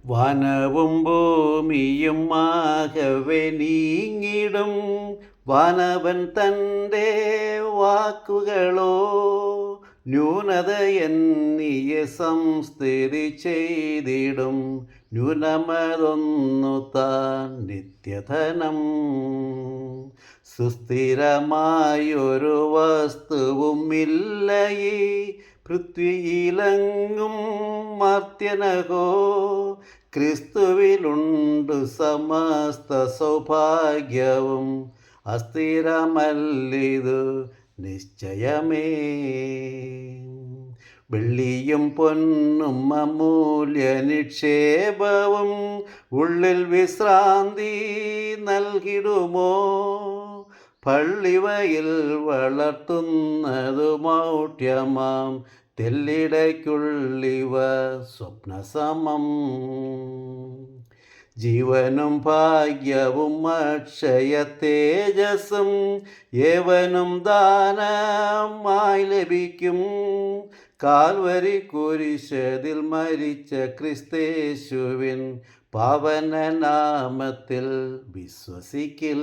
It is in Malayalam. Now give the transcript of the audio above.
വനവും ഭൂമിയും ആകവെ നീങ്ങിടും, വാനവൻ തൻ്റെ വാക്കുകളോ ന്യൂനതയെന്നിയെ സംസ്ഥിതി ചെയ്തിടും. ന്യൂനമതൊന്നു താൻ നിത്യധനം, സുസ്ഥിരമായൊരു വസ്തുവും ഇല്ല ഈ പൃഥ്വിയിലെങ്ങും. മർത്യനകോ ക്രിസ്തുവിലുണ്ടു സമസ്ത സൗഭാഗ്യവും, അസ്ഥിരമല്ലിതു നിശ്ചയമേ. വെള്ളിയും പൊന്നും അമൂല്യ നിക്ഷേപവും ഉള്ളിൽ വിശ്രാന്തി നൽകിടുമോ? പള്ളിവയിൽ വളർത്തുന്നതു മൗഢ്യമാം തെല്ലിടയ്ക്കുള്ളിവ സ്വപ്നസമം. ജീവനും ഭാഗ്യവും അക്ഷയ തേജസ്സും ഏവനും ദാനമായി ലഭിക്കും. കാൽവരി കുരിശതിൽ മരിച്ച ക്രിസ്തേശുവിൻ പാവനനാമത്തിൽ വിശ്വസിക്കിൽ.